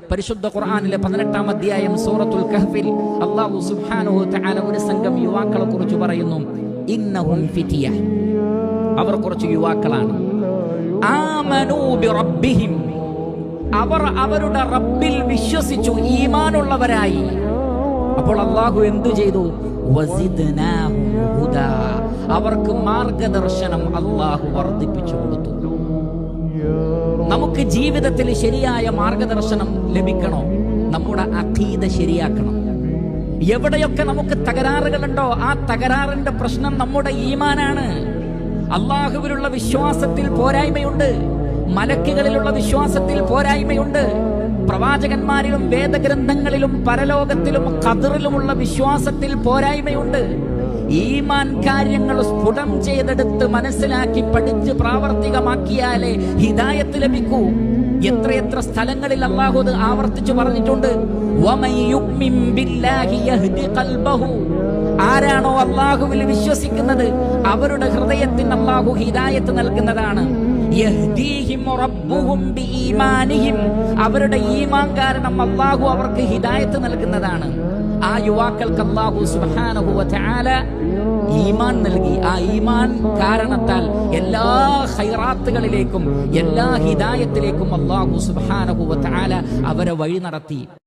പരിശുദ്ധ ഖുർആനിലെ 18-ാം അധ്യായം സൂറത്തുൽ കഹ്ഫിൽ അല്ലാഹു സുബ്ഹാനഹു തആല ഒരു സംഘം യുവാക്കളെ കുറിച്ച് പറയുന്നു. ഇന്നഹും ഫിതിയ, അവർ കുറച്ച് യുവാക്കളാണ്. ആമനൂ ബിറബ്ബിഹിം, അവർ അവരുടെ റബ്ബിൽ വിശ്വസിച്ചു, ഈമാനുള്ളവരായി. അപ്പോൾ അല്ലാഹു എന്തു ചെയ്തു? വസിദ്നാഹും ഹുദാ, അവർക്ക് മാർഗദർശനം അല്ലാഹു വർദ്ധിപ്പിച്ചു കൊടുത്തു. നമുക്ക് ജീവിതത്തിൽ ശരിയായ മാർഗദർശനം ലഭിക്കണോ? നമ്മുടെ അഖീദ ശരിയാക്കണം. എവിടെയൊക്കെ നമുക്ക് തകരാറുകളുണ്ടോ ആ തകരാറിന്റെ പ്രശ്നം നമ്മുടെ ഈമാനാണ്. അള്ളാഹുവിലുള്ള വിശ്വാസത്തിൽ പോരായ്മയുണ്ട്, മലക്കുകളിലുള്ള വിശ്വാസത്തിൽ പോരായ്മയുണ്ട്, പ്രവാചകന്മാരിലും വേദഗ്രന്ഥങ്ങളിലും പരലോകത്തിലും ഖദറിലുമുള്ള വിശ്വാസത്തിൽ പോരായ്മയുണ്ട്. ഈമാൻ കാര്യങ്ങൾ സ്ഫുടം ചെയ്തെടുത്ത് മനസ്സിലാക്കി പഠിച്ച് പ്രാവർത്തികമാക്കിയാലേ ഹിദായത്ത് ലഭിക്കൂ. എത്രയെത്ര സ്ഥലങ്ങളിൽ അല്ലാഹു അത് ആവർത്തിച്ചു പറഞ്ഞിട്ടുണ്ട്. ആരാണോ അല്ലാഹുവിൽ വിശ്വസിക്കുന്നത് അവരുടെ ഹൃദയത്തിന് അല്ലാഹു ഹിദായത്ത് നൽകുന്നതാണ്. അവരുടെ ഈമാൻ കാരണം അല്ലാഹു അവർക്ക് ഹിദായത്ത് നൽകുന്നതാണ്. ആ യുവാക്കൾക്ക് അല്ലാഹു സുബ്ഹാനഹു വ തആല ഈമാൻ നൽകി. ആ ഈമാൻ കാരണത്താൽ എല്ലാ ഖൈറാത്തുകളിലേക്കും എല്ലാ ഹിദായത്തിലേക്കും അല്ലാഹു സുബ്ഹാനഹു വ തആല അവരെ വഴി നടത്തി.